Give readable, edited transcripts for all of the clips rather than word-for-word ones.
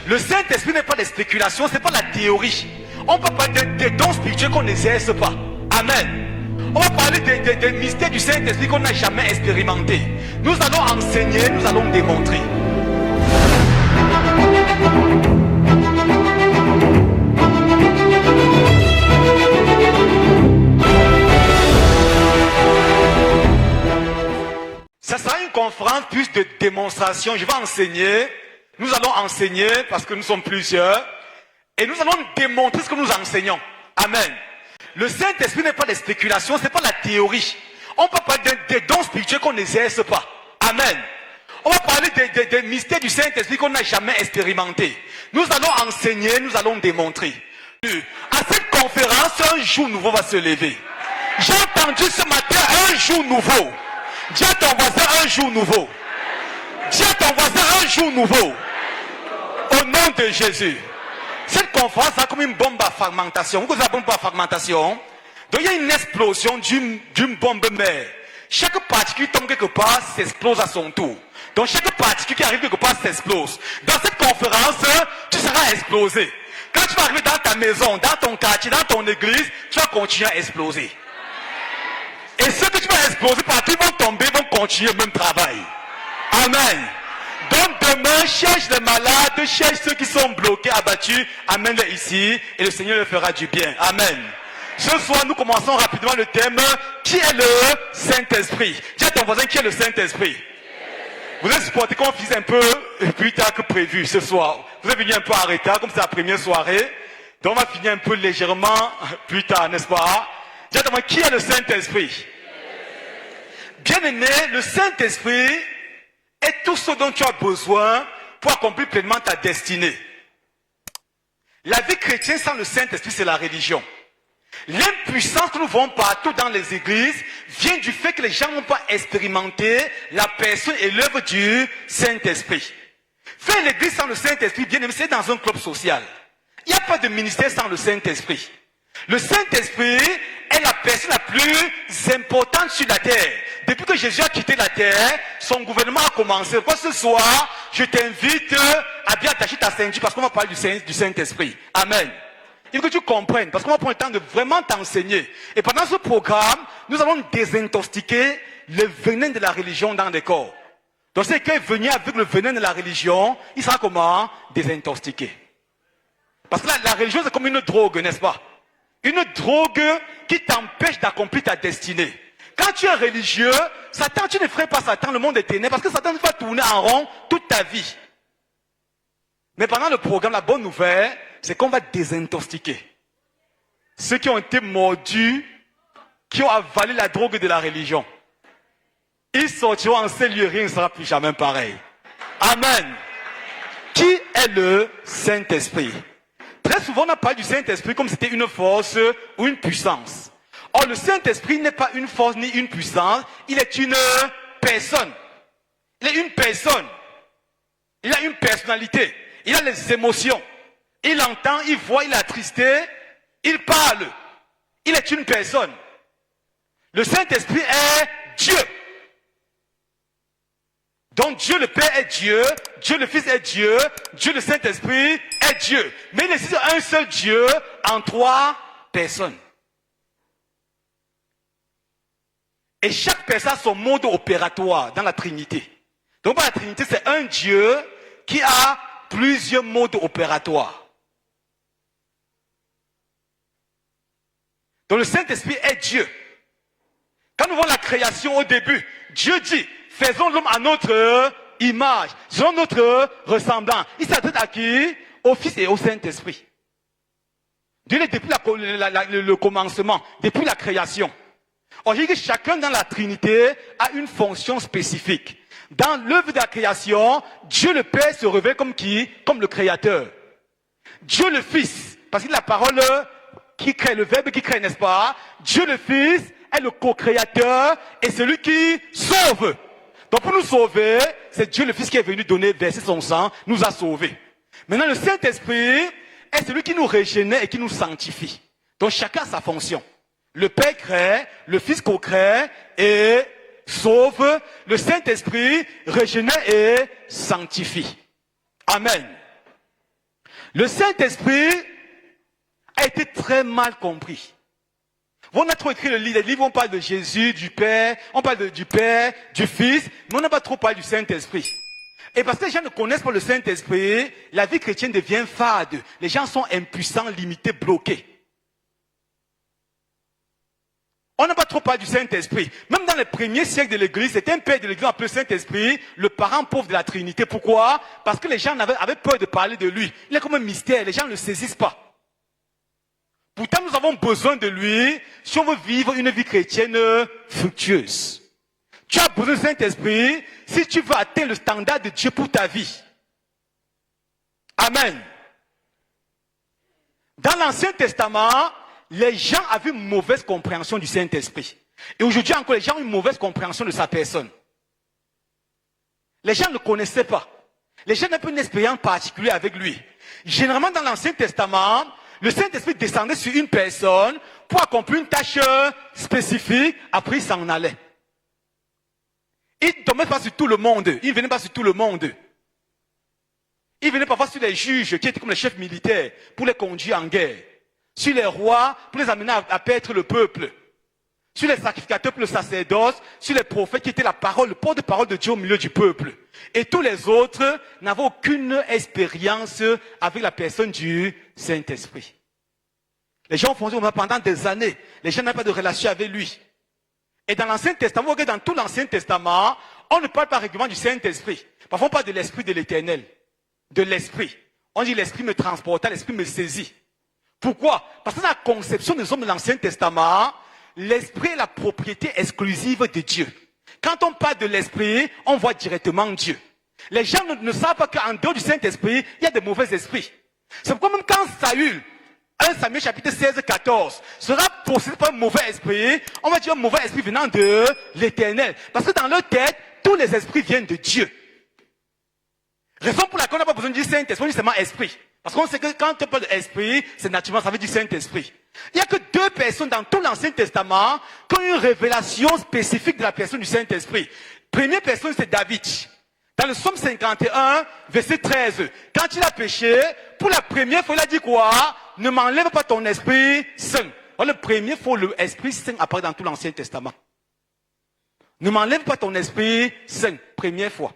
Le Saint-Esprit n'est pas des spéculations, ce n'est pas la théorie. On peut parler des dons spirituels qu'on n'exerce pas. Amen. On va parler des mystères du Saint-Esprit qu'on n'a jamais expérimenté. Nous allons enseigner, nous allons démontrer. Ça sera une conférence plus de démonstration. Je vais enseigner. Nous allons enseigner parce que nous sommes plusieurs. Et nous allons démontrer ce que nous enseignons. Amen. Le Saint-Esprit n'est pas des spéculations, ce n'est pas la théorie. On peut parler des dons spirituels qu'on n'exerce pas. Amen. On va parler des mystères du Saint-Esprit qu'on n'a jamais expérimenté. Nous allons enseigner, nous allons démontrer. À cette conférence, un jour nouveau va se lever. J'ai entendu ce matin un jour nouveau. Dis à ton voisin un jour nouveau. Dis à ton voisin un jour nouveau. Au nom de Jésus. Cette conférence a comme une bombe à fragmentation. Vous connaissez la bombe à fragmentation? Donc il y a une explosion d'une bombe mère. Chaque particule tombe quelque part, s'explose à son tour. Donc chaque particule qui arrive quelque part s'explose. Dans cette conférence, tu seras explosé. Quand tu vas arriver dans ta maison, dans ton quartier, dans ton église, tu vas continuer à exploser. Et ceux que tu vas exploser partout, ils vont tomber, vont continuer le même travail. Amen. Donc demain, cherche les malades, cherche ceux qui sont bloqués, abattus, amène-les ici et le Seigneur leur fera du bien. Amen. Ce soir, nous commençons rapidement le thème, qui est le Saint-Esprit? Dis à ton voisin, qui est le Saint-Esprit? Vous êtes supporté qu'on fasse un peu plus tard que prévu ce soir. Vous êtes venu un peu en retard, comme c'est la première soirée. Donc on va finir un peu légèrement plus tard, n'est-ce pas? Dis à ton voisin, qui est le Saint-Esprit? Bien-aimé, le Saint-Esprit est tout ce dont tu as besoin pour accomplir pleinement ta destinée. La vie chrétienne sans le Saint-Esprit, c'est la religion. L'impuissance que nous voyons partout dans les églises vient du fait que les gens n'ont pas expérimenté la personne et l'œuvre du Saint-Esprit. Faire l'église sans le Saint-Esprit, bien aimé, c'est dans un club social. Il n'y a pas de ministère sans le Saint-Esprit. Le Saint-Esprit est la personne la plus importante sur la terre. Depuis que Jésus a quitté la terre, son gouvernement a commencé. Quoi ce soir, je t'invite à bien attacher ta ceinture parce qu'on va parler du Saint-Esprit. Amen. Il faut que tu comprennes, parce qu'on va prendre le temps de vraiment t'enseigner. Et pendant ce programme, nous allons désintoxiquer le venin de la religion dans les corps. Donc si quelqu'un est venu avec le venin de la religion, il sera comment? Désintoxiqué. Parce que la religion, c'est comme une drogue, n'est-ce pas? Une drogue qui t'empêche d'accomplir ta destinée. Quand tu es religieux, Satan, tu ne ferais pas Satan, le monde est ténèbres, parce que Satan va tourner en rond toute ta vie. Mais pendant le programme, la bonne nouvelle, c'est qu'on va désintoxiquer ceux qui ont été mordus, qui ont avalé la drogue de la religion. Ils sortiront en ces lieux, rien ne sera plus jamais pareil. Amen. Qui est le Saint-Esprit? Très souvent, on a parlé du Saint-Esprit comme si c'était une force ou une puissance. Or, le Saint-Esprit n'est pas une force ni une puissance, il est une personne. Il est une personne. Il a une personnalité. Il a les émotions. Il entend, il voit, il est attristé, il parle. Il est une personne. Le Saint-Esprit est Dieu. Donc Dieu le Père est Dieu, Dieu le Fils est Dieu, Dieu le Saint-Esprit est Dieu. Mais il existe un seul Dieu en trois personnes. Et chaque personne a son mode opératoire dans la Trinité. Donc la Trinité, c'est un Dieu qui a plusieurs modes opératoires. Donc le Saint-Esprit est Dieu. Quand nous voyons la création au début, Dieu dit, faisons l'homme à notre image, selon notre ressemblance. Il s'adresse à qui? Au Fils et au Saint-Esprit. Dieu est depuis le commencement, depuis la création. On dit que chacun dans la Trinité a une fonction spécifique. Dans l'œuvre de la création, Dieu le Père se révèle comme qui? Comme le Créateur. Dieu le Fils, parce qu'il est la parole qui crée, le Verbe qui crée, n'est-ce pas? Dieu le Fils est le co-créateur et celui qui sauve. Donc pour nous sauver, c'est Dieu le Fils qui est venu verser son sang, nous a sauvés. Maintenant le Saint-Esprit est celui qui nous régénère et qui nous sanctifie. Donc chacun a sa fonction. Le Père crée, le Fils co-crée et sauve. Le Saint-Esprit régénère et sanctifie. Amen. Le Saint-Esprit a été très mal compris. On a trop écrit les livres, on parle de Jésus, du Père, on parle du Père, du Fils, mais on n'a pas trop parlé du Saint-Esprit. Et parce que les gens ne connaissent pas le Saint-Esprit, la vie chrétienne devient fade. Les gens sont impuissants, limités, bloqués. On n'a pas trop parlé du Saint-Esprit. Même dans les premiers siècles de l'Église, c'était un père de l'Église appelé Saint-Esprit, le parent pauvre de la Trinité. Pourquoi? Parce que les gens avaient peur de parler de lui. Il est comme un mystère, les gens ne le saisissent pas. Pourtant, nous avons besoin de lui si on veut vivre une vie chrétienne fructueuse. Tu as besoin du Saint-Esprit si tu veux atteindre le standard de Dieu pour ta vie. Amen. Dans l'Ancien Testament, les gens avaient une mauvaise compréhension du Saint-Esprit. Et aujourd'hui encore, les gens ont une mauvaise compréhension de sa personne. Les gens ne le connaissaient pas. Les gens n'avaient pas une expérience particulière avec lui. Généralement, dans l'Ancien Testament, le Saint-Esprit descendait sur une personne pour accomplir une tâche spécifique, après il s'en allait. Il ne tombait pas sur tout le monde. Il ne venait pas sur tout le monde. Il venait parfois sur les juges qui étaient comme les chefs militaires pour les conduire en guerre. Sur les rois pour les amener à paître le peuple. Sur les sacrificateurs pour le sacerdoce. Sur les prophètes qui étaient la parole, le porte-parole de Dieu au milieu du peuple. Et tous les autres n'avaient aucune expérience avec la personne du Saint-Esprit. Les gens font ça pendant des années. Les gens n'avaient pas de relation avec lui. Et dans l'Ancien Testament, vous regardez dans tout l'Ancien Testament, on ne parle pas régulièrement du Saint-Esprit. Parfois on parle de l'Esprit de l'Éternel. De l'Esprit. On dit l'Esprit me transporta, l'Esprit me saisit. Pourquoi? Parce que dans la conception des hommes de l'Ancien Testament, l'Esprit est la propriété exclusive de Dieu. Quand on parle de l'Esprit, on voit directement Dieu. Les gens ne savent pas qu'en dehors du Saint-Esprit, il y a des mauvais esprits. C'est pourquoi même quand Saül, 1 Samuel chapitre 16, 14, sera possédé par un mauvais esprit, on va dire un mauvais esprit venant de l'Éternel. Parce que dans leur tête, tous les esprits viennent de Dieu. Raison pour laquelle on n'a pas besoin de dire Saint-Esprit, on dit seulement esprit. Parce qu'on sait que quand on parle d'esprit, c'est naturellement, ça veut dire Saint-Esprit. Il n'y a que 2 personnes dans tout l'Ancien Testament qui ont une révélation spécifique de la personne du Saint-Esprit. Première personne, c'est David. Dans le psaume 51, verset 13, quand il a péché, pour la première fois, il a dit quoi? Ne m'enlève pas ton esprit saint. Alors, la première fois, l'esprit saint apparaît dans tout l'Ancien Testament. Ne m'enlève pas ton esprit saint. Première fois.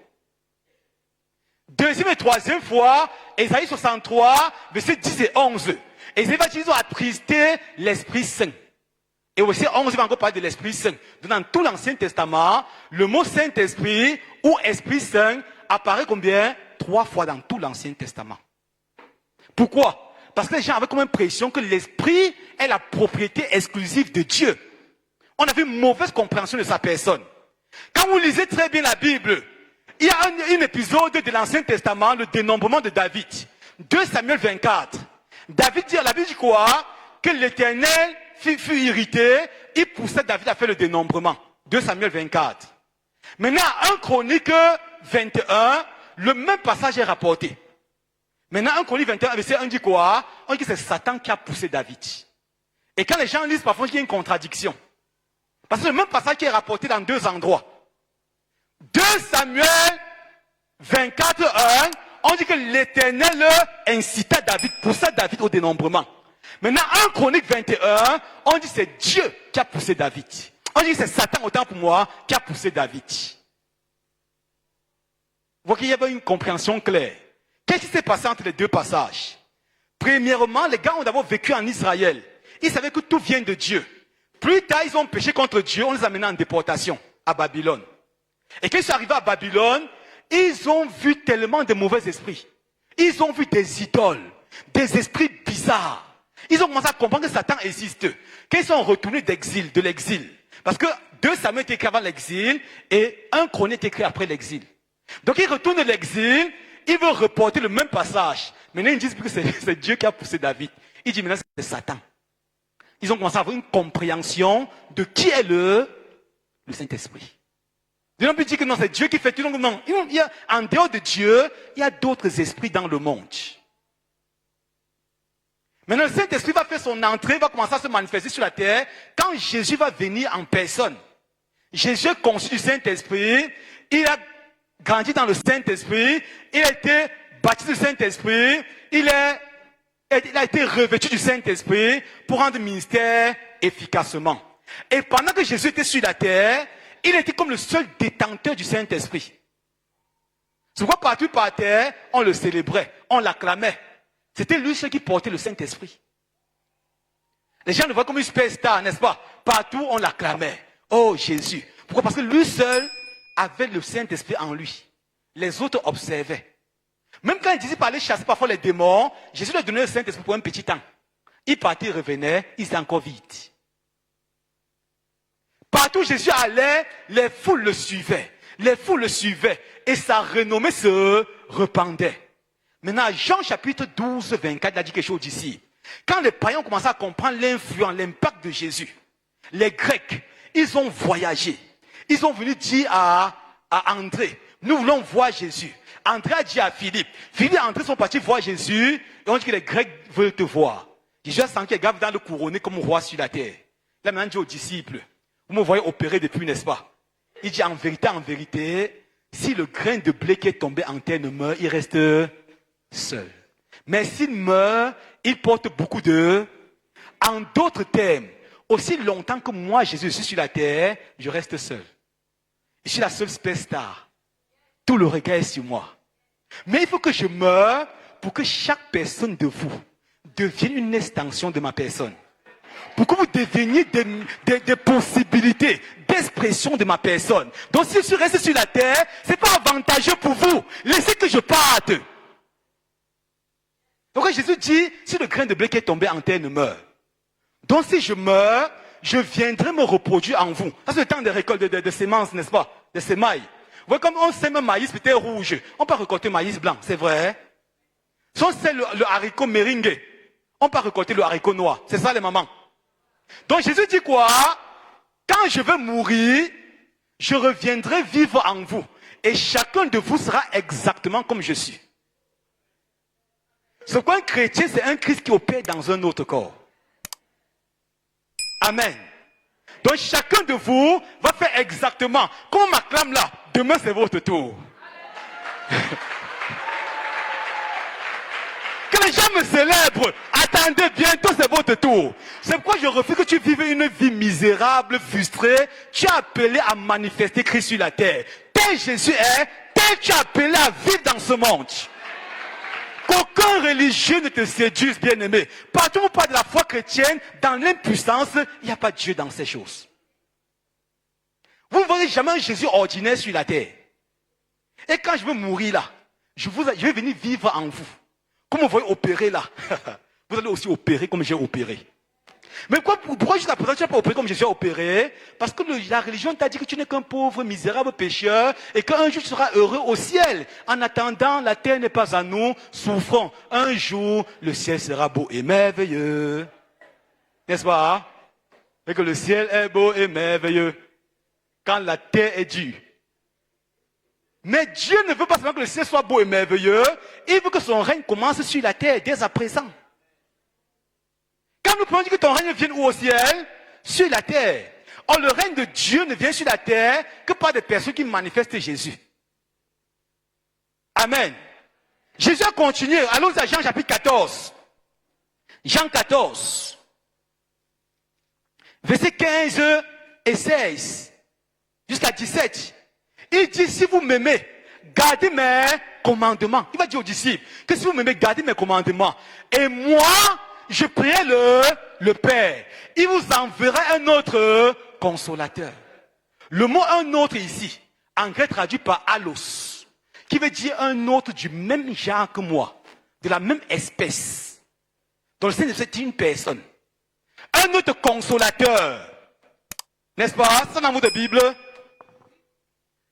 Deuxième et troisième fois, Ésaïe 63, verset 10 et 11. Ésaïe va dire qu'ils ont attristé l'Esprit Saint. Et au verset 11, il va encore parler de l'Esprit Saint. Dans tout l'Ancien Testament, le mot Saint-Esprit ou Esprit Saint apparaît combien? 3 fois dans tout l'Ancien Testament. Pourquoi? Parce que les gens avaient comme impression que l'Esprit est la propriété exclusive de Dieu. On avait une mauvaise compréhension de sa personne. Quand vous lisez très bien la Bible, il y a un épisode de l'Ancien Testament, le dénombrement de David. 2 Samuel 24. David dit, la Bible dit quoi? Que l'Éternel fut irrité, il poussait David à faire le dénombrement. 2 Samuel 24. Maintenant, 1 Chronique 21, le même passage est rapporté. Maintenant, 1 Chronique 21, verset 1 dit quoi? On dit que c'est Satan qui a poussé David. Et quand les gens lisent, parfois il y a une contradiction. Parce que le même passage qui est rapporté dans 2 endroits. 2 Samuel 24, 1, on dit que l'Éternel incita David, poussa David au dénombrement. Maintenant, 1 Chronique 21, on dit que c'est Dieu qui a poussé David. On dit que c'est Satan, autant pour moi, qui a poussé David. Vous voyez qu'il y avait une compréhension claire. Qu'est-ce qui s'est passé entre les 2 passages? Premièrement, les gars ont d'abord vécu en Israël. Ils savaient que tout vient de Dieu. Plus tard, ils ont péché contre Dieu, on les a menés en déportation à Babylone. Et quand ils sont arrivés à Babylone, ils ont vu tellement de mauvais esprits. Ils ont vu des idoles, des esprits bizarres. Ils ont commencé à comprendre que Satan existe. Quand ils sont retournés de l'exil. Parce que 2 Samuel est écrit avant l'exil et 1 Chronique est écrit après l'exil. Donc ils retournent de l'exil, ils veulent reporter le même passage. Maintenant ils disent que c'est Dieu qui a poussé David. Ils disent maintenant c'est Satan. Ils ont commencé à avoir une compréhension de qui est le Saint-Esprit. Ils n'ont plus dit que non, c'est Dieu qui fait tout. Donc non, en dehors de Dieu, il y a d'autres esprits dans le monde. Maintenant, le Saint-Esprit va faire son entrée, va commencer à se manifester sur la terre quand Jésus va venir en personne. Jésus est conçu du Saint-Esprit, il a grandi dans le Saint-Esprit, il a été baptisé du Saint-Esprit, il est il a été revêtu du Saint-Esprit pour rendre le ministère efficacement. Et pendant que Jésus était sur la terre, il était comme le seul détenteur du Saint-Esprit. C'est pourquoi partout par terre, on le célébrait, on l'acclamait. C'était lui seul qui portait le Saint-Esprit. Les gens le voient comme une superstar, n'est-ce pas? Partout, on l'acclamait. Oh Jésus. Pourquoi? Parce que lui seul avait le Saint-Esprit en lui. Les autres observaient. Même quand il disait par aller chasser parfois les démons, Jésus leur donnait le Saint-Esprit pour un petit temps. Il partait, il revenait, il était encore vide. Partout où Jésus allait, les foules le suivaient. Les foules le suivaient. Et sa renommée se répandait. Maintenant, Jean chapitre 12, 24, il a dit quelque chose d'ici. Quand les païens ont commencé à comprendre l'influence, l'impact de Jésus, les Grecs, ils ont voyagé. Ils ont venu dire à André, nous voulons voir Jésus. André a dit à Philippe. Philippe et André sont partis voir Jésus. Et on dit que les Grecs veulent te voir. Jésus a senti les gars dans le couronner comme roi sur la terre. Là maintenant, il dit aux disciples, vous me voyez opérer depuis, n'est-ce pas? Il dit en vérité, si le grain de blé qui est tombé en terre ne meurt, il reste seul. Mais s'il meurt, il porte beaucoup de... En d'autres termes, aussi longtemps que moi, Jésus, suis sur la terre, je reste seul. Je suis la seule superstar. Tout le regard est sur moi. Mais il faut que je meure pour que chaque personne de vous devienne une extension de ma personne. Pour que vous deveniez des possibilités d'expression de ma personne. Donc si je reste sur la terre, ce n'est pas avantageux pour vous. Laissez que je parte. Donc Jésus dit, si le grain de blé qui est tombé en terre ne meurt. Donc si je meurs, je viendrai me reproduire en vous. Ça c'est le temps de récolte de semences, n'est-ce pas? De semailles. Vous voyez comme on sème un maïs peut-être rouge. On peut récolter maïs blanc, c'est vrai. Si on sème le haricot meringue, on peut récolter le haricot noir. C'est ça les mamans. Donc Jésus dit quoi? Quand je vais mourir, je reviendrai vivre en vous. Et chacun de vous sera exactement comme je suis. Ce qu'un chrétien, c'est un Christ qui opère dans un autre corps. Amen. Donc chacun de vous va faire exactement comme on m'acclame là. Demain c'est votre tour. Que les gens me célèbrent. Attendez, bientôt c'est votre tour. C'est pourquoi je refuse que tu vives une vie misérable, frustrée. Tu es appelé à manifester Christ sur la terre. Tel Jésus est, tel tu es appelé à vivre dans ce monde. Qu'aucun religieux ne te séduise, bien-aimé. Partout où on parle de la foi chrétienne, dans l'impuissance, il n'y a pas de Dieu dans ces choses. Vous ne verrez jamais un Jésus ordinaire sur la terre. Et quand je vais mourir là, je vais venir vivre en vous. Comme vous voyez opérer là, vous allez aussi opérer comme j'ai opéré. Mais pourquoi jusqu'à présent tu n'as pas opéré comme Jésus a opéré? Parce que la religion t'a dit que tu n'es qu'un pauvre, misérable pécheur et qu'un jour tu seras heureux au ciel. En attendant, la terre n'est pas à nous, souffrons. Un jour, le ciel sera beau et merveilleux. N'est-ce pas? Et que le ciel est beau et merveilleux. Quand la terre est dure. Mais Dieu ne veut pas seulement que le ciel soit beau et merveilleux, il veut que son règne commence sur la terre dès à présent. Quand nous pouvons dire que ton règne vienne où au ciel? Sur la terre. Or, le règne de Dieu ne vient sur la terre que par des personnes qui manifestent Jésus. Amen. Jésus a continué. Allons à Jean chapitre 14. Jean 14. Versets 15 et 16. Jusqu'à 17. Il dit, si vous m'aimez, gardez mes commandements. Il va dire aux disciples que si vous m'aimez, gardez mes commandements. Et moi, je prierai le Père. Il vous enverra un autre consolateur. Le mot un autre ici, en grec traduit par allos, qui veut dire un autre du même genre que moi, de la même espèce. Dans le sens de c'est une personne. Un autre consolateur. N'est-ce pas? C'est dans votre Bible.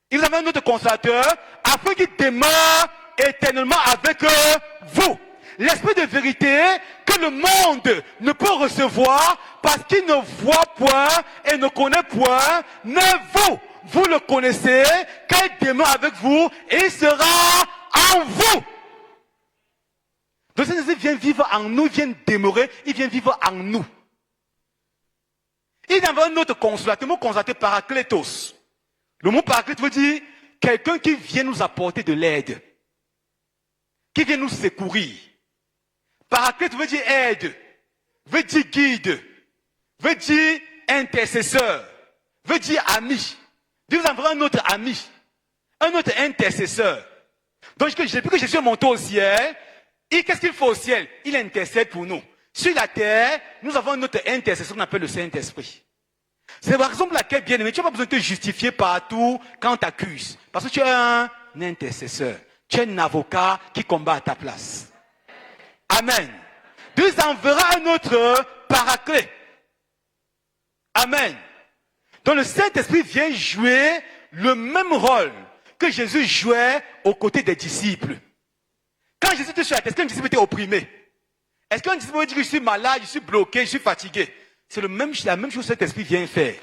Il avait un autre consolateur afin qu'il demeure éternellement avec vous. L'esprit de vérité que le monde ne peut recevoir parce qu'il ne voit point et ne connaît point, mais vous le connaissez, car il demeure avec vous et il sera en vous. Donc il vient vivre en nous, il vient demeurer, il vient vivre en nous. Il y avait un autre consolateur, le mot consolateur parakletos. Le mot paraclète veut dire quelqu'un qui vient nous apporter de l'aide, qui vient nous secourir. Paraclète veut dire aide, veut dire guide, veut dire intercesseur, veut dire ami. Dieu vous enverra un autre ami, un autre intercesseur. Donc, depuis que Jésus est monté au ciel, et qu'est-ce qu'il fait au ciel? Il intercède pour nous. Sur la terre, nous avons un autre intercesseur qu'on appelle le Saint-Esprit. C'est par exemple laquelle, bien aimé, tu n'as pas besoin de te justifier partout quand on t'accuse. Parce que tu es un intercesseur. Tu es un avocat qui combat à ta place. Amen. Dieu enverra un autre paraclet. Amen. Donc le Saint-Esprit vient jouer le même rôle que Jésus jouait aux côtés des disciples. Quand Jésus était sur la terre, est-ce qu'un disciple était opprimé? Est-ce qu'un disciple veut dire que je suis malade, je suis bloqué, je suis fatigué? C'est la même chose que cet esprit vient faire.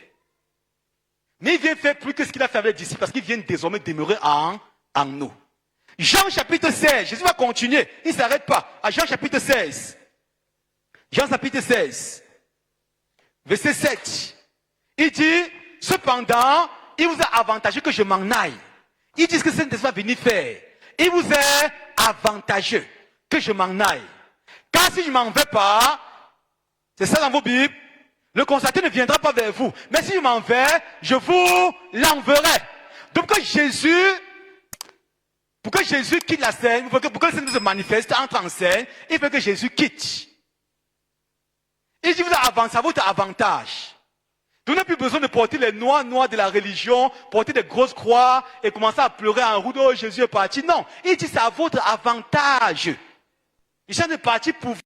Mais il vient faire plus que ce qu'il a fait avec les disciples, parce qu'il vient désormais demeurer en nous. Jean chapitre 16, Jésus va continuer, il ne s'arrête pas. À Jean chapitre 16. Jean chapitre 16, verset 7. Il dit, cependant, il vous a avantageux que je m'en aille. Il dit ce que cet esprit va venir faire. Il vous est avantageux que je m'en aille. Car si je ne m'en vais pas, c'est ça dans vos Bibles, le consolateur ne viendra pas vers vous. Mais si je m'en vais, je vous l'enverrai. Donc pour que Jésus quitte la scène, pour que le Seigneur se manifeste, entre en scène, il faut que Jésus quitte. Il dit, vous avancez à votre avantage. Vous n'avez plus besoin de porter les noirs de la religion, porter des grosses croix et commencer à pleurer en route, oh Jésus est parti. Non, il dit, c'est à votre avantage. Il chante de partir pour vous.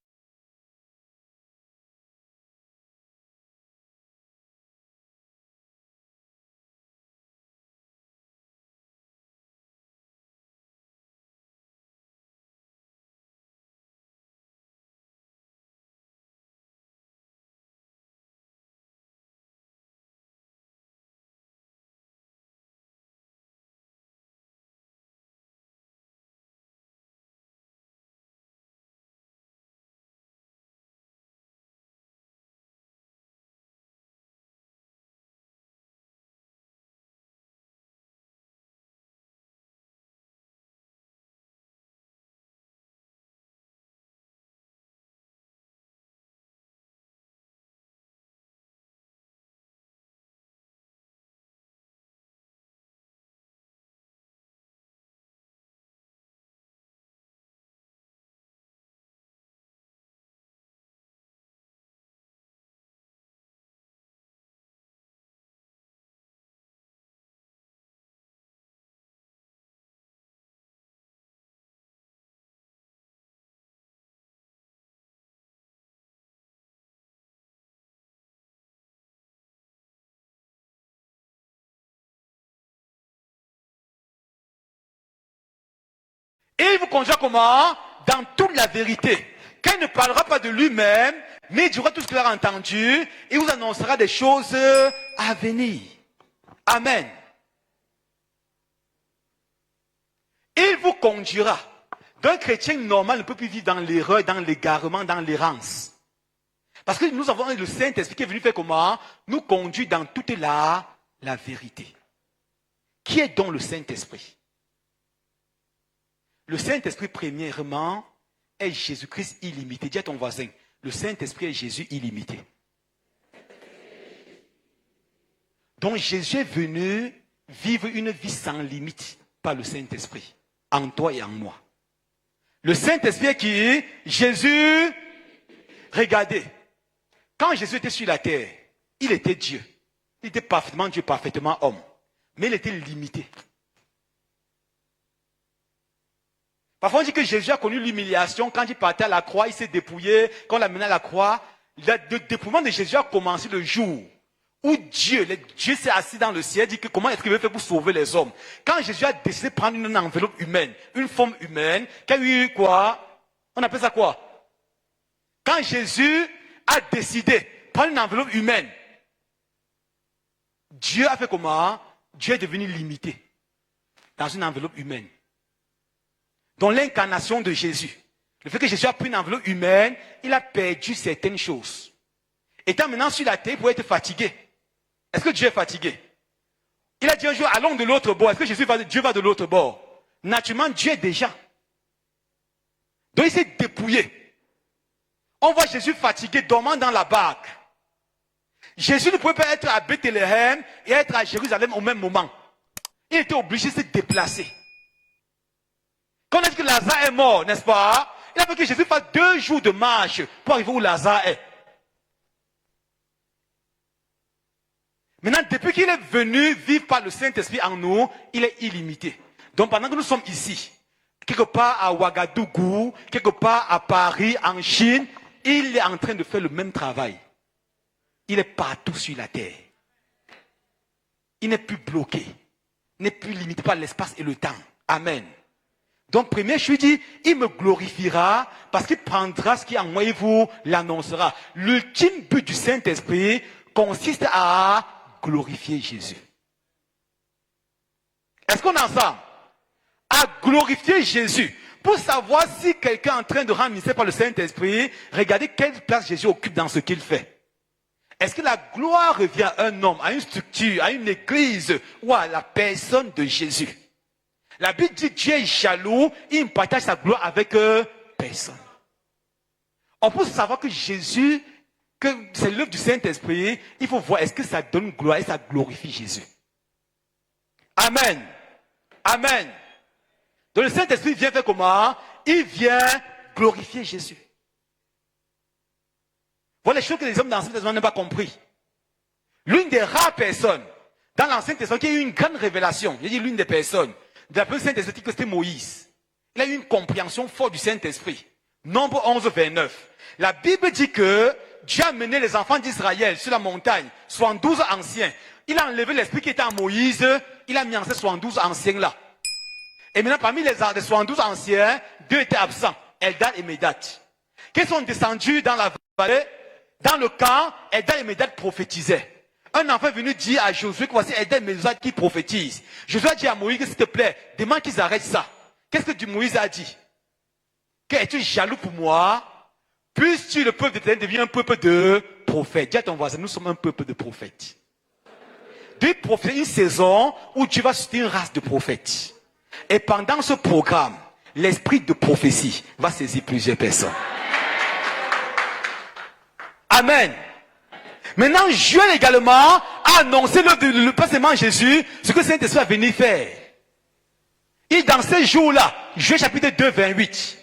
Et il vous conduira comment? Dans toute la vérité. Quand il ne parlera pas de lui-même, mais il dira tout ce qu'il a entendu, et vous annoncera des choses à venir. Amen. Il vous conduira. Un chrétien normal ne peut plus vivre dans l'erreur, dans l'égarement, dans l'errance. Parce que nous avons le Saint-Esprit qui est venu faire comment? Nous conduire dans toute la vérité. Qui est donc le Saint-Esprit? Le Saint-Esprit, premièrement, est Jésus-Christ illimité. Dis à ton voisin, le Saint-Esprit est Jésus illimité. Donc Jésus est venu vivre une vie sans limite par le Saint-Esprit, en toi et en moi. Le Saint-Esprit est qui? Jésus, regardez, quand Jésus était sur la terre, il était Dieu. Il était parfaitement Dieu, parfaitement homme. Mais il était limité. Parfois on dit que Jésus a connu l'humiliation quand il partait à la croix, il s'est dépouillé, quand on l'a mené à la croix. Le dépouillement de Jésus a commencé le jour où Dieu s'est assis dans le ciel, dit que comment est-ce qu'il veut faire pour sauver les hommes. Quand Jésus a décidé de prendre une enveloppe humaine, une forme humaine, qui a eu quoi? On appelle ça quoi? Quand Jésus a décidé de prendre une enveloppe humaine, Dieu a fait comment? Dieu est devenu limité dans une enveloppe humaine. Dans l'incarnation de Jésus, le fait que Jésus a pris une enveloppe humaine, il a perdu certaines choses. Étant maintenant sur la terre, il pouvait être fatigué. Est-ce que Dieu est fatigué? Il a dit un jour, allons de l'autre bord. Est-ce que Dieu va de l'autre bord? Naturellement, Dieu est déjà. Donc il s'est dépouillé. On voit Jésus fatigué, dormant dans la barque. Jésus ne pouvait pas être à Bethléem et être à Jérusalem au même moment. Il était obligé de se déplacer. Quand on a dit que Lazare est mort, n'est-ce pas? Il a fallu que Jésus fasse 2 jours de marche pour arriver où Lazare est. Maintenant, depuis qu'il est venu vivre par le Saint-Esprit en nous, il est illimité. Donc pendant que nous sommes ici, quelque part à Ouagadougou, quelque part à Paris, en Chine, il est en train de faire le même travail. Il est partout sur la terre. Il n'est plus bloqué. Il n'est plus limité par l'espace et le temps. Amen. Donc, première chose, dit, il me glorifiera parce qu'il prendra ce qui est en moi et vous l'annoncera. L'ultime but du Saint-Esprit consiste à glorifier Jésus. Est-ce qu'on est ensemble? À glorifier Jésus. Pour savoir si quelqu'un est en train de rendre ministère par le Saint-Esprit, regardez quelle place Jésus occupe dans ce qu'il fait. Est-ce que la gloire revient à un homme, à une structure, à une église ou à la personne de Jésus? La Bible dit que Dieu est jaloux, il ne partage sa gloire avec personne. On peut savoir que Jésus, que c'est l'œuvre du Saint-Esprit, il faut voir est-ce que ça donne gloire et ça glorifie Jésus. Amen. Amen. Donc le Saint-Esprit vient faire comment? Il vient glorifier Jésus. Voilà les choses que les hommes dans l'Ancien Testament n'ont pas compris. L'une des rares personnes dans l'Ancien Testament qui a eu une grande révélation, j'ai dit l'une des personnes, de la première Saint-Esprit, c'était Moïse. Il a eu une compréhension forte du Saint-Esprit. Nombre 11, 29. La Bible dit que Dieu a mené les enfants d'Israël sur la montagne, 72 anciens. Il a enlevé l'esprit qui était en Moïse, il a mis en ces 72 anciens là. Et maintenant, parmi les 72 anciens, 2 étaient absents, Eldad et Médad. Qui sont descendus dans la vallée, dans le camp, Eldad et Médad prophétisaient. Un enfant est venu dire à Josué que voici Eldad et Médad qui prophétisent. Josué a dit à Moïse, s'il te plaît, demande qu'ils arrêtent ça. Qu'est-ce que Moïse a dit? Que es-tu jaloux pour moi? Puisses-tu le peuple d'Éternel devient un peuple de prophètes. Dis à ton voisin, nous sommes un peuple de prophètes. Dieu prophétise une saison où tu vas susciter une race de prophètes. Et pendant ce programme, l'esprit de prophétie va saisir plusieurs personnes. Amen. Maintenant, Joël également a annoncé le passement Jésus, ce que Saint-Esprit va venir faire. Et dans ces jours-là, Joël chapitre 2, 28,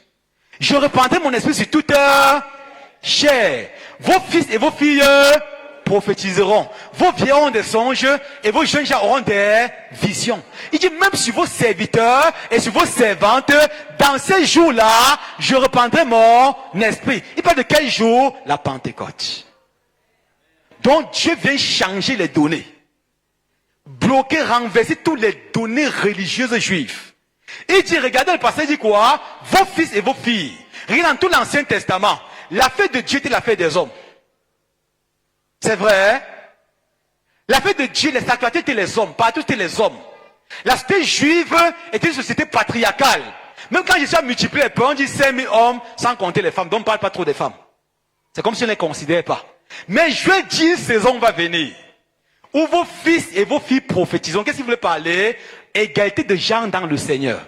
je répandrai mon esprit sur toute chair. Vos fils et vos filles prophétiseront. Vos vieux auront des songes et vos jeunes gens auront des visions. Il dit même sur vos serviteurs et sur vos servantes, dans ces jours-là, je répandrai mon esprit. Il parle de quel jour? La Pentecôte. Donc Dieu vient changer les données. Bloquer, renverser toutes les données religieuses juives. Il dit, regardez le passage, il dit quoi? Vos fils et vos filles. Regardez dans tout l'Ancien Testament. L'affaire de Dieu était l'affaire des hommes. C'est vrai. L'affaire de Dieu, les sacralités étaient les hommes. Partout étaient les hommes. La société juive était une société patriarcale. Même quand Jésus a multiplié les peuples, on dit 5000 hommes sans compter les femmes. Donc on ne parle pas trop des femmes. C'est comme si on ne les considérait pas. Mais je vais dire, une saison va venir. Où vos fils et vos filles prophétiseront. Qu'est-ce qu'il voulait parler? Égalité de genre dans le Seigneur.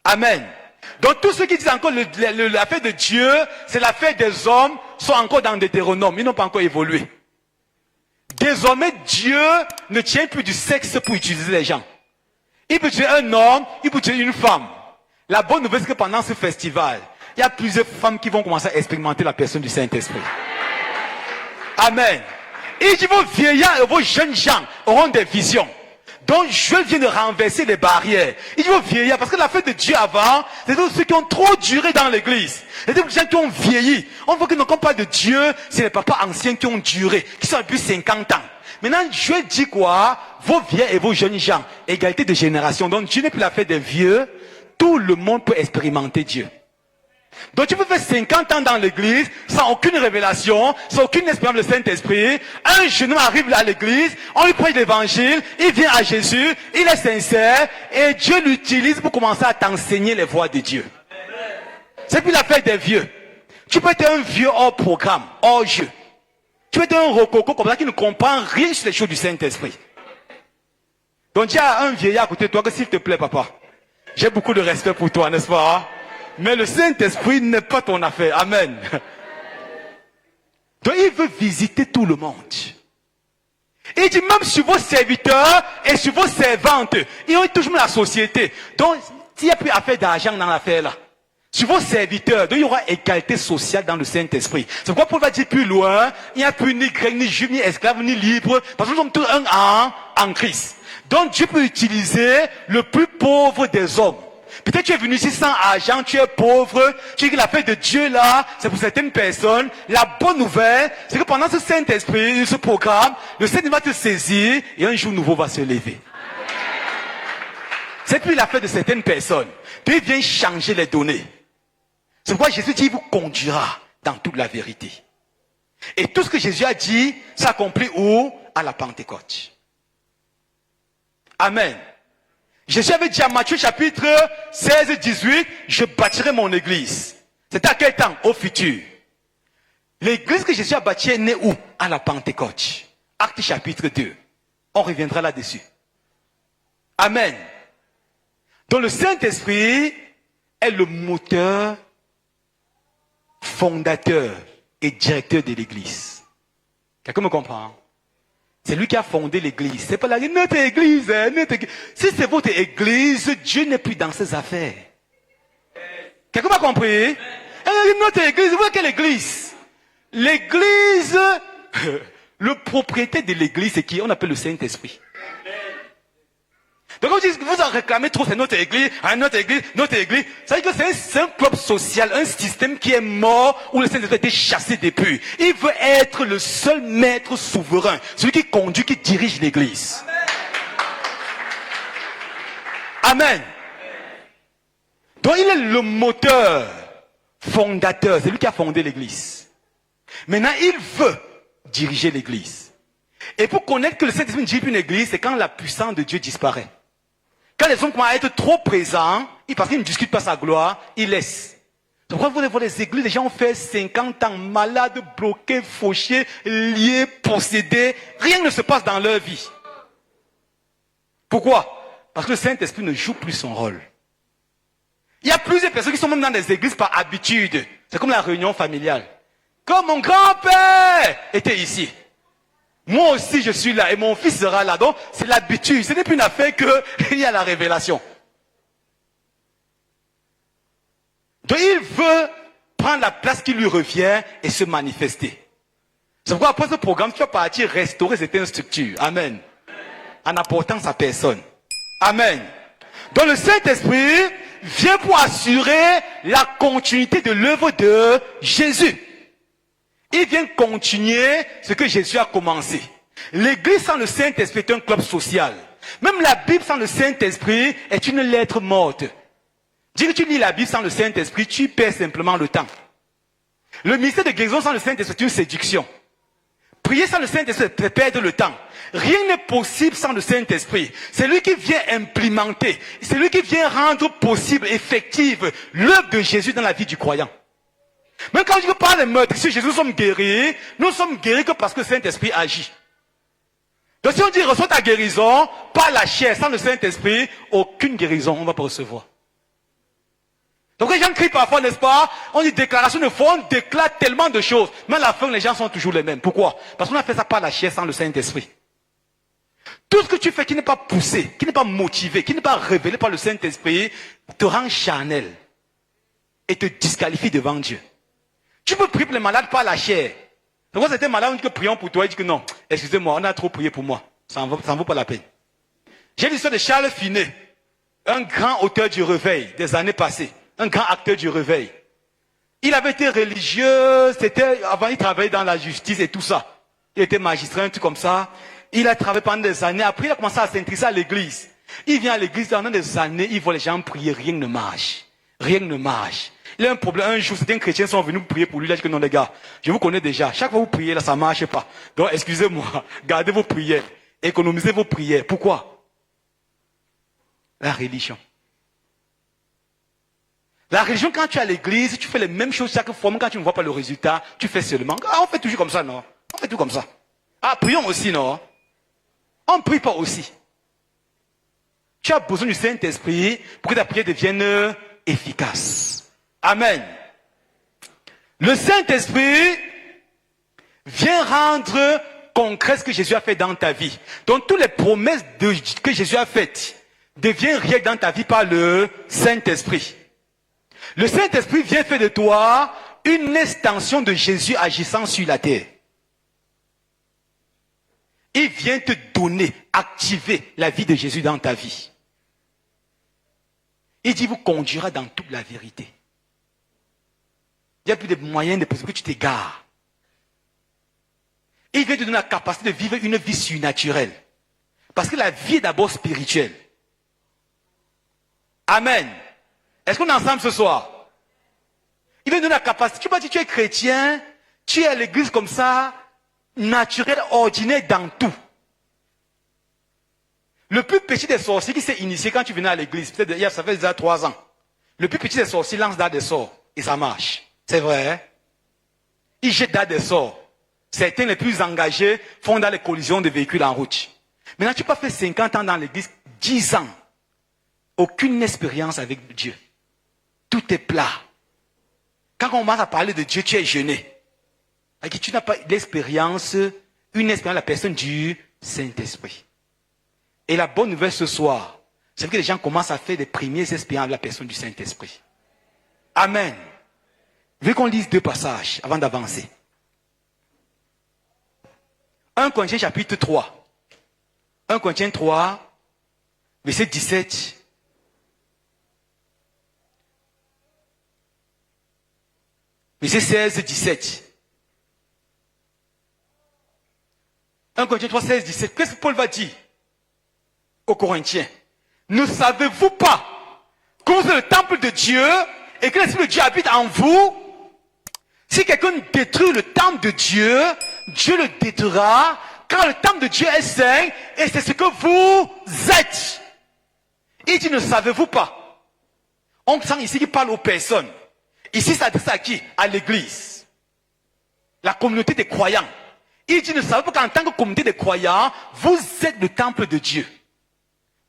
Amen. Donc tous ceux qui disent encore l'affaire de Dieu, c'est l'affaire des hommes, sont encore dans Deutéronome. Ils n'ont pas encore évolué. Désormais, Dieu ne tient plus du sexe pour utiliser les gens. Il peut tuer un homme, il peut tuer une femme. La bonne nouvelle, c'est que pendant ce festival, il y a plusieurs femmes qui vont commencer à expérimenter la personne du Saint-Esprit. Amen. Et dit vos vieillards et vos jeunes gens auront des visions. Donc je viens de renverser les barrières. Il dit vos vieillards, parce que la fête de Dieu avant, c'est tous ceux qui ont trop duré dans l'église. C'est tous les gens qui ont vieilli. On voit que quand on parle de Dieu, c'est les papas anciens qui ont duré, qui sont depuis 50 ans. Maintenant, Dieu dit quoi? Vos vieux et vos jeunes gens, égalité de génération. Donc Dieu n'est plus la fête des vieux. Tout le monde peut expérimenter Dieu. Donc tu peux faire 50 ans dans l'église, sans aucune révélation, sans aucune expérience de Saint-Esprit. Un jeune homme arrive à l'église, on lui prêche l'évangile, il vient à Jésus, il est sincère, et Dieu l'utilise pour commencer à t'enseigner les voies de Dieu. C'est plus l'affaire des vieux. Tu peux être un vieux hors programme, hors jeu. Tu peux être un rococo comme ça qui ne comprend rien sur les choses du Saint-Esprit. Donc il y a un vieillard à côté de toi que s'il te plaît, papa, j'ai beaucoup de respect pour toi, n'est-ce pas? Mais le Saint-Esprit n'est pas ton affaire. Amen. Donc il veut visiter tout le monde. Et il dit même sur vos serviteurs et sur vos servantes. Ils ont toujours la société. Donc s'il n'y a plus affaire d'argent dans l'affaire là. Sur vos serviteurs, donc il y aura égalité sociale dans le Saint-Esprit. C'est pourquoi Paul va dire plus loin, il n'y a plus ni grec, ni juif, ni esclave, ni libre, parce que nous sommes tous un en Christ. Donc Dieu peut utiliser le plus pauvre des hommes. Peut-être tu es venu ici sans argent, tu es pauvre, tu dis que la paix de Dieu là, c'est pour certaines personnes. La bonne nouvelle, c'est que pendant ce Saint-Esprit, ce programme, le Saint-Esprit va te saisir et un jour nouveau va se lever. C'est plus l'affaire de certaines personnes. Puis il vient changer les données. C'est pourquoi Jésus dit, il vous conduira dans toute la vérité. Et tout ce que Jésus a dit s'accomplit où? À la Pentecôte. Amen. Jésus avait dit à Matthieu chapitre 16, 18, je bâtirai mon église. C'était à quel temps? Au futur. L'église que Jésus a bâtie est née où? À la Pentecôte. Acte chapitre 2. On reviendra là-dessus. Amen. Donc le Saint-Esprit est le moteur, fondateur et directeur de l'église. Quelqu'un me comprend? C'est lui qui a fondé l'église. C'est pas notre église, notre église. Si c'est votre église, Dieu n'est plus dans ses affaires. Quelqu'un m'a compris? Notre église, vous voyez quelle église? L'église, le propriétaire de l'église, c'est qui? On appelle le Saint-Esprit. Donc quand vous en réclamez trop, c'est notre église, notre église, notre église. Ça veut dire que c'est un club social, un système qui est mort, où le Saint-Esprit a été chassé depuis. Il veut être le seul maître souverain, celui qui conduit, qui dirige l'église. Amen. Donc il est le moteur, fondateur, c'est lui qui a fondé l'église. Maintenant, il veut diriger l'église. Et pour connaître que le Saint-Esprit dirige une église, c'est quand la puissance de Dieu disparaît. Quand les hommes commencent à être trop présents, parce qu'ils ne discutent pas sa gloire, ils laissent. Donc quand vous voyez les églises, les gens ont fait 50 ans, malades, bloqués, fauchés, liés, possédés. Rien ne se passe dans leur vie. Pourquoi? Parce que le Saint-Esprit ne joue plus son rôle. Il y a plusieurs personnes qui sont même dans des églises par habitude. C'est comme la réunion familiale. Comme mon grand-père était ici. Moi aussi je suis là et mon fils sera là. Donc c'est l'habitude. Ce n'est plus une affaire qu'il y a la révélation. Donc il veut prendre la place qui lui revient et se manifester. C'est pourquoi après ce programme, tu vas partir restaurer certaines structures. Amen. En apportant sa personne. Amen. Donc le Saint-Esprit vient pour assurer la continuité de l'œuvre de Jésus. Il vient continuer ce que Jésus a commencé. L'église sans le Saint-Esprit est un club social. Même la Bible sans le Saint-Esprit est une lettre morte. Dis que tu lis la Bible sans le Saint-Esprit, tu perds simplement le temps. Le ministère de guérison sans le Saint-Esprit est une séduction. Prier sans le Saint-Esprit, c'est perdre le temps. Rien n'est possible sans le Saint-Esprit. C'est lui qui vient implémenter. C'est lui qui vient rendre possible, effective, l'œuvre de Jésus dans la vie du croyant. Même quand on dit que par les meurtres, si Jésus nous sommes guéris que parce que le Saint-Esprit agit. Donc si on dit reçois ta guérison, par la chair, sans le Saint-Esprit, aucune guérison on ne va pas recevoir. Donc les gens crient parfois, n'est-ce pas? On dit déclaration de foi, on déclare tellement de choses. Mais à la fin, les gens sont toujours les mêmes. Pourquoi? Parce qu'on a fait ça par la chair, sans le Saint-Esprit. Tout ce que tu fais qui n'est pas poussé, qui n'est pas motivé, qui n'est pas révélé par le Saint-Esprit, te rend charnel et te disqualifie devant Dieu. Tu peux prier pour les malades par la chair. Donc quand c'était malade, on dit que prions pour toi, il dit que non, excusez-moi, on a trop prié pour moi. Ça ne vaut pas la peine. J'ai l'histoire de Charles Finet, un grand auteur du réveil des années passées, un grand acteur du réveil. Il avait été religieux, avant il travaillait dans la justice et tout ça. Il était magistrat, un truc comme ça. Il a travaillé pendant des années. Après, il a commencé à s'intéresser à l'église. Il vient à l'église pendant des années, il voit les gens prier, rien ne marche. Rien ne marche. Il a un problème. Un jour, certains chrétiens sont venus prier pour lui. Il a dit que non, les gars, je vous connais déjà. Chaque fois que vous priez, là, ça ne marche pas. Donc, excusez-moi, gardez vos prières. Économisez vos prières. Pourquoi? La religion. La religion, quand tu es à l'église, tu fais les mêmes choses chaque fois, même quand tu ne vois pas le résultat, tu fais seulement. Ah, on fait toujours comme ça, non? On fait tout comme ça. Ah, prions aussi, non? On ne prie pas aussi. Tu as besoin du Saint-Esprit pour que ta prière devienne efficace. Amen. Le Saint-Esprit vient rendre concret ce que Jésus a fait dans ta vie. Donc toutes les promesses que Jésus a faites deviennent réelles dans ta vie par le Saint-Esprit. Le Saint-Esprit vient faire de toi une extension de Jésus agissant sur la terre. Il vient te donner, activer la vie de Jésus dans ta vie. Il dit, vous conduira dans toute la vérité. Il n'y a plus de moyens de possible que tu t'égares. Il vient te donner la capacité de vivre une vie surnaturelle. Parce que la vie est d'abord spirituelle. Amen. Est-ce qu'on est ensemble ce soir? Il vient te donner la capacité. Tu peux dire que tu es chrétien, tu es à l'église comme ça, naturel, ordinaire dans tout. Le plus petit des sorciers qui s'est initié quand tu venais à l'église, peut-être ça fait déjà 3 ans. Le plus petit des sorciers lance dans des sorts et ça marche. C'est vrai. Hein? Il jette dans des sorts. Certains les plus engagés font dans les collisions de véhicules en route. Maintenant, tu peux faire 50 ans dans l'église, 10 ans. Aucune expérience avec Dieu. Tout est plat. Quand on commence à parler de Dieu, tu es gêné. Tu n'as pas l'expérience, une expérience de la personne du Saint-Esprit. Et la bonne nouvelle ce soir, c'est que les gens commencent à faire des premières expériences de la personne du Saint-Esprit. Amen. Je veux qu'on lise 2 passages avant d'avancer. 1 Corinthiens chapitre 3. 1 Corinthiens 3, verset 17. Verset 16, 17. 1 Corinthiens 3, 16, 17. Qu'est-ce que Paul va dire aux Corinthiens? Ne savez-vous pas que vous êtes le temple de Dieu et que l'Esprit de Dieu habite en vous? Si quelqu'un détruit le temple de Dieu, Dieu le détruira, car le temple de Dieu est saint et c'est ce que vous êtes. Il dit, ne savez-vous pas? On sent ici qu'il parle aux personnes. Ici, ça s'adresse à qui? À l'église. La communauté des croyants. Il dit, ne savez-vous pas qu'en tant que communauté des croyants, vous êtes le temple de Dieu.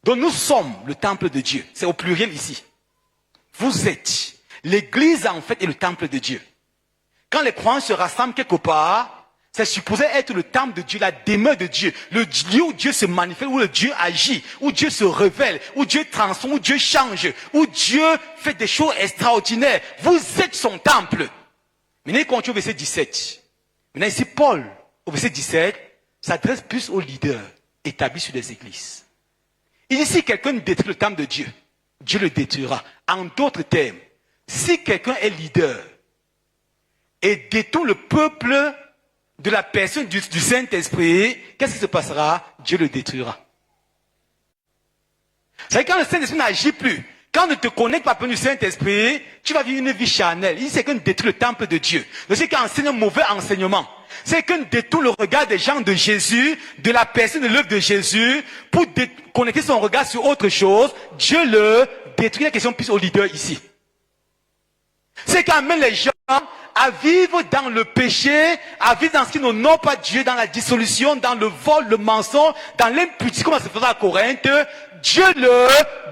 Donc nous sommes le temple de Dieu. C'est au pluriel ici. Vous êtes. L'église en fait est le temple de Dieu. Quand les croyants se rassemblent quelque part, c'est supposé être le temple de Dieu, la demeure de Dieu, le lieu où Dieu se manifeste, où le Dieu agit, où Dieu se révèle, où Dieu transforme, où Dieu change, où Dieu fait des choses extraordinaires. Vous êtes son temple. Maintenant, il continue au verset 17. Maintenant, ici, Paul, au verset 17, s'adresse plus aux leaders établis sur les églises. Il dit, si quelqu'un détruit le temple de Dieu, Dieu le détruira. En d'autres termes, si quelqu'un est leader et détruit le peuple de la personne du Saint-Esprit, qu'est-ce qui se passera? Dieu le détruira. C'est quand le Saint-Esprit n'agit plus, quand on ne te connecte pas du Saint-Esprit, tu vas vivre une vie charnelle. Il dit, c'est qu'on détruit le temple de Dieu. C'est qu'on enseigne un mauvais enseignement. C'est qu'on détourne le regard des gens de Jésus, de la personne de l'œuvre de Jésus, pour connecter son regard sur autre chose. Dieu le détruit. La question plus au leader ici. C'est qu'on amène les gens à vivre dans le péché, à vivre dans ce qui n'honore pas Dieu, dans la dissolution, dans le vol, le mensonge, dans l'impudique, comme ça se faisait à Corinthe. Dieu le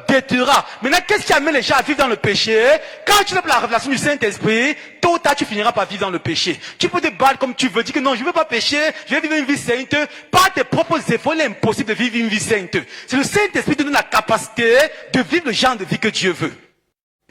détruira. Maintenant, qu'est-ce qui amène les gens à vivre dans le péché? Quand tu n'as pas la révélation du Saint-Esprit, tôt ou tard, tu finiras par vivre dans le péché. Tu peux te battre comme tu veux, dire que non, je ne veux pas pécher, je vais vivre une vie sainte. Par tes propres efforts, il est impossible de vivre une vie sainte. C'est le Saint-Esprit qui te donne la capacité de vivre le genre de vie que Dieu veut.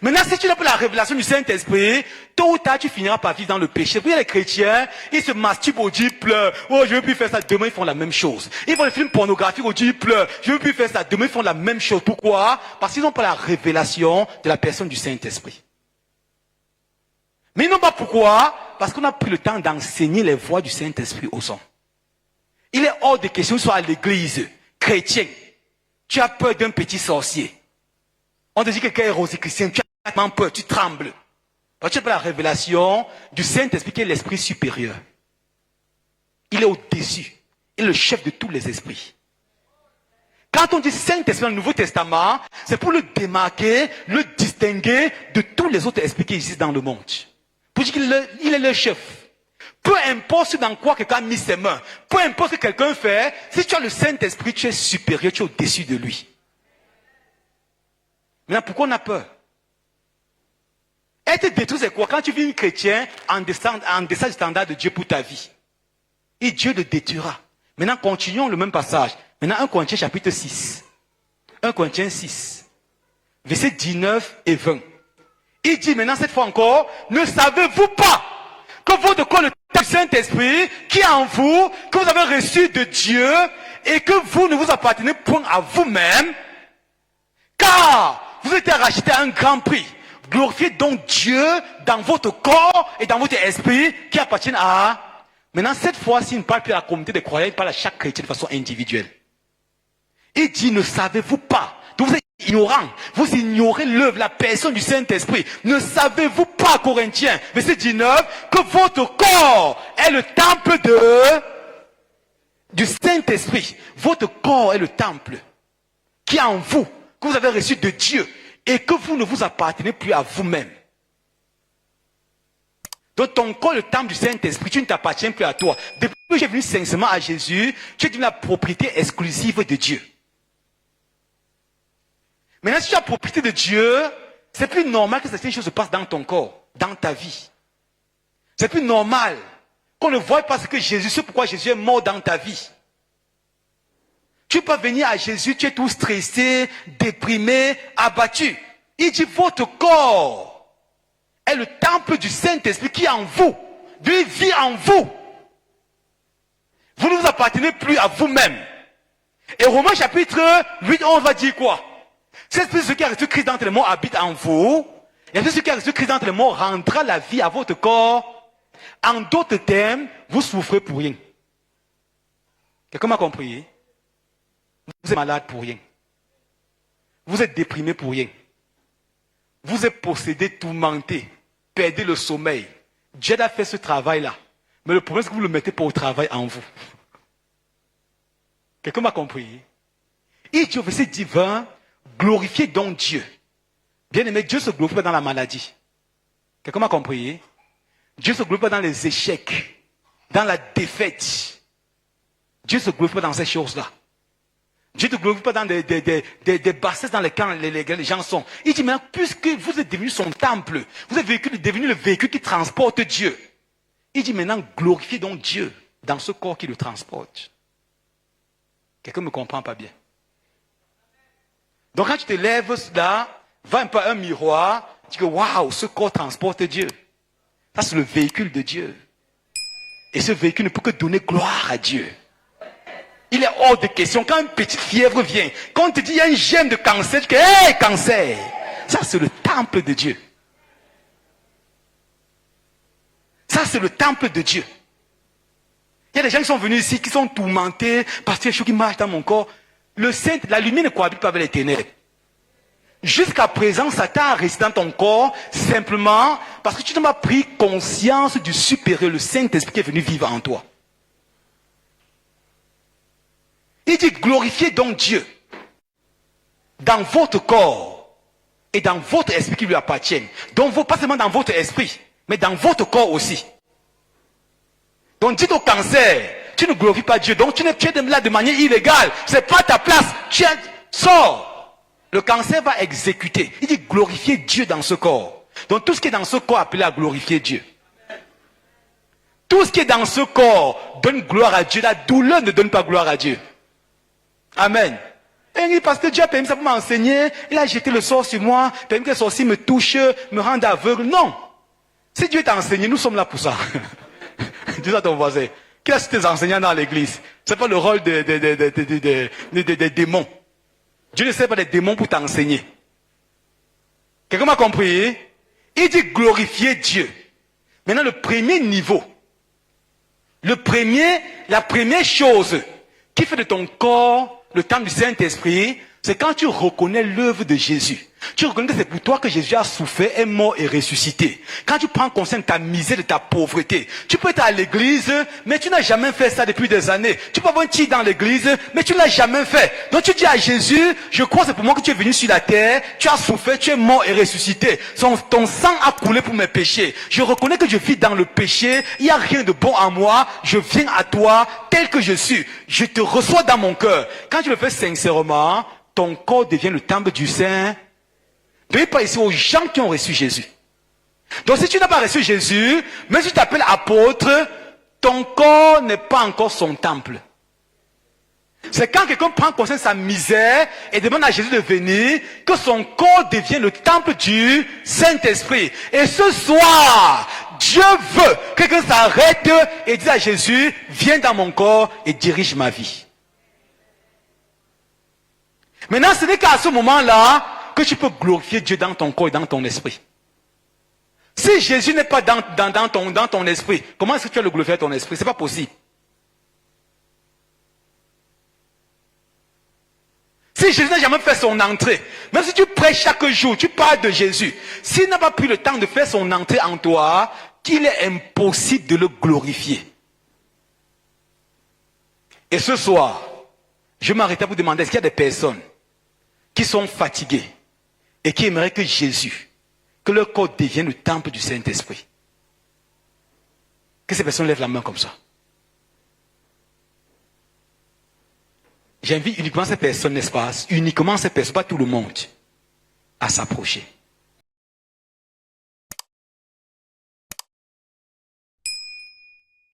Maintenant, si tu n'as pas la révélation du Saint-Esprit, tôt ou tard, tu finiras par vivre dans le péché. Puis les chrétiens, ils se masturbent, au Dieu pleure. Oh, je ne veux plus faire ça. Demain, ils font la même chose. Ils font les films pornographiques, au Dieu pleure. Je ne veux plus faire ça. Demain, ils font la même chose. Pourquoi? Parce qu'ils n'ont pas la révélation de la personne du Saint-Esprit. Mais non pas pourquoi? Parce qu'on a pris le temps d'enseigner les voies du Saint-Esprit aux hommes. Il est hors de question, soit à l'église chrétienne. Tu as peur d'un petit sorcier. On te dit que quelqu'un est rosichristien, tu as tellement peur, tu trembles. Parce que tu n'as pas la révélation du Saint-Esprit qui est l'esprit supérieur. Il est au-dessus. Il est le chef de tous les esprits. Quand on dit Saint-Esprit dans le Nouveau Testament, c'est pour le démarquer, le distinguer de tous les autres esprits qui existent dans le monde. Pour dire qu'il est le chef. Peu importe dans quoi quelqu'un a mis ses mains, peu importe ce que quelqu'un fait, si tu as le Saint-Esprit, tu es supérieur, tu es au-dessus de lui. Maintenant, pourquoi on a peur? Être détruit, c'est quoi? Quand tu vis un chrétien en deçà du standard de Dieu pour ta vie. Et Dieu le détruira. Maintenant, continuons le même passage. Maintenant, 1 Corinthiens chapitre 6. 1 Corinthiens 6. Versets 19 et 20. Il dit maintenant cette fois encore, ne savez-vous pas que votre corps, le Saint-Esprit, qui est en vous, que vous avez reçu de Dieu, et que vous ne vous appartenez point à vous-même, car vous êtes rachetés à un grand prix. Glorifiez donc Dieu dans votre corps et dans votre esprit qui appartiennent à... Maintenant, cette fois-ci, il ne parle plus à la communauté des croyants, il parle à chaque chrétien de façon individuelle. Il dit, ne savez-vous pas? Donc vous êtes ignorants. Vous ignorez l'œuvre, la personne du Saint-Esprit. Ne savez-vous pas, Corinthiens, verset 19, que votre corps est le temple du Saint-Esprit. Votre corps est le temple qui est en vous, que vous avez reçu de Dieu, et que vous ne vous appartenez plus à vous-même. Donc ton corps, le temple du Saint-Esprit, tu ne t'appartiens plus à toi. Depuis que j'ai venu sincèrement à Jésus, tu es devenu la propriété exclusive de Dieu. Maintenant, si tu as la propriété de Dieu, c'est plus normal que certaines choses se passent dans ton corps, dans ta vie. C'est plus normal qu'on ne voit pas ce que Jésus, c'est pourquoi Jésus est mort dans ta vie. Tu peux venir à Jésus, tu es tout stressé, déprimé, abattu. Il dit, votre corps est le temple du Saint-Esprit qui est en vous. Dieu vit en vous. Vous ne vous appartenez plus à vous-même. Et Romains chapitre 8, on va dire quoi? C'est ce qui a reçu Christ d'entre les morts habite en vous. Et ce qui a reçu Christ d'entre les morts rendra la vie à votre corps. En d'autres termes, vous souffrez pour rien. Quelqu'un m'a compris? Vous êtes malade pour rien. Vous êtes déprimé pour rien. Vous êtes possédé, tourmenté, perdez le sommeil. Dieu a fait ce travail-là. Mais le problème, c'est que vous le mettez pas au travail en vous. Quelqu'un m'a compris? Il dit au verset divin, glorifiez donc Dieu. Bien aimé, Dieu se glorifie pas dans la maladie. Quelqu'un m'a compris? Dieu se glorifie pas dans les échecs, dans la défaite. Dieu se glorifie pas dans ces choses-là. Dieu ne te glorifie pas dans des bassesses dans lesquelles les gens sont. Il dit maintenant, puisque vous êtes devenu son temple, vous êtes devenu le véhicule qui transporte Dieu. Il dit maintenant, glorifiez donc Dieu dans ce corps qui le transporte. Quelqu'un ne me comprend pas bien. Donc quand tu te lèves là, va un peu à un miroir, tu dis que waouh, ce corps transporte Dieu. Ça c'est le véhicule de Dieu. Et ce véhicule ne peut que donner gloire à Dieu. Il est hors de question. Quand une petite fièvre vient, quand on te dit il y a un gemme de cancer, tu dis hé, cancer. Ça, c'est le temple de Dieu. Ça, c'est le temple de Dieu. Il y a des gens qui sont venus ici, qui sont tourmentés, parce qu'il y a des choses qui marchent dans mon corps. La lumière ne cohabite pas avec les ténèbres. Jusqu'à présent, Satan a resté dans ton corps, simplement parce que tu n'as pas pris conscience du supérieur, le Saint-Esprit qui est venu vivre en toi. Il dit, glorifiez donc Dieu dans votre corps et dans votre esprit qui lui appartiennent. Donc, pas seulement dans votre esprit, mais dans votre corps aussi. Donc, dites au cancer, tu ne glorifies pas Dieu, donc tu es là de manière illégale. C'est pas ta place. Sors. Le cancer va exécuter. Il dit, glorifiez Dieu dans ce corps. Donc, tout ce qui est dans ce corps appelé à glorifier Dieu. Tout ce qui est dans ce corps donne gloire à Dieu. La douleur ne donne pas gloire à Dieu. Amen. Et parce que Dieu a permis ça pour m'enseigner, il a jeté le sort sur moi, permis que le sorcier me touche, me rende aveugle. Non. Si Dieu t'a enseigné, nous sommes là pour ça. Dis ça à ton voisin. Qui a tes enseignants dans l'église? Ce n'est pas le rôle des démons. Dieu ne sait pas des démons pour t'enseigner. Quelqu'un m'a compris? Il dit glorifier Dieu. Maintenant, le premier niveau, la première chose qui fait de ton corps le temple du Saint-Esprit, c'est quand tu reconnais l'œuvre de Jésus. Tu reconnais que c'est pour toi que Jésus a souffert, est mort et ressuscité. Quand tu prends conscience de ta misère, de ta pauvreté, tu peux être à l'église, mais tu n'as jamais fait ça depuis des années. Tu peux avoir un titre dans l'église, mais tu ne l'as jamais fait. Donc tu dis à Jésus, je crois que c'est pour moi que tu es venu sur la terre, tu as souffert, tu es mort et ressuscité. Ton sang a coulé pour mes péchés. Je reconnais que je vis dans le péché, il n'y a rien de bon en moi, je viens à toi tel que je suis. Je te reçois dans mon cœur. Quand tu le fais sincèrement, ton corps devient le temple du Saint. Ne pas ici aux gens qui ont reçu Jésus. Donc si tu n'as pas reçu Jésus, même si tu t'appelles apôtre, ton corps n'est pas encore son temple. C'est quand quelqu'un prend conscience de sa misère et demande à Jésus de venir, que son corps devient le temple du Saint-Esprit. Et ce soir, Dieu veut que quelqu'un s'arrête et dise à Jésus, viens dans mon corps et dirige ma vie. Maintenant, ce n'est qu'à ce moment-là que tu peux glorifier Dieu dans ton corps et dans ton esprit. Si Jésus n'est pas dans ton esprit, comment est-ce que tu vas le glorifier dans ton esprit? Ce n'est pas possible. Si Jésus n'a jamais fait son entrée, même si tu prêches chaque jour, tu parles de Jésus, s'il n'a pas pris le temps de faire son entrée en toi, qu'il est impossible de le glorifier. Et ce soir, je m'arrête à vous demander, est-ce qu'il y a des personnes qui sont fatiguées et qui aimeraient que Jésus, que leur corps devienne le temple du Saint-Esprit? Que ces personnes lèvent la main comme ça. J'invite uniquement ces personnes, n'est-ce pas? Uniquement ces personnes, pas tout le monde, à s'approcher.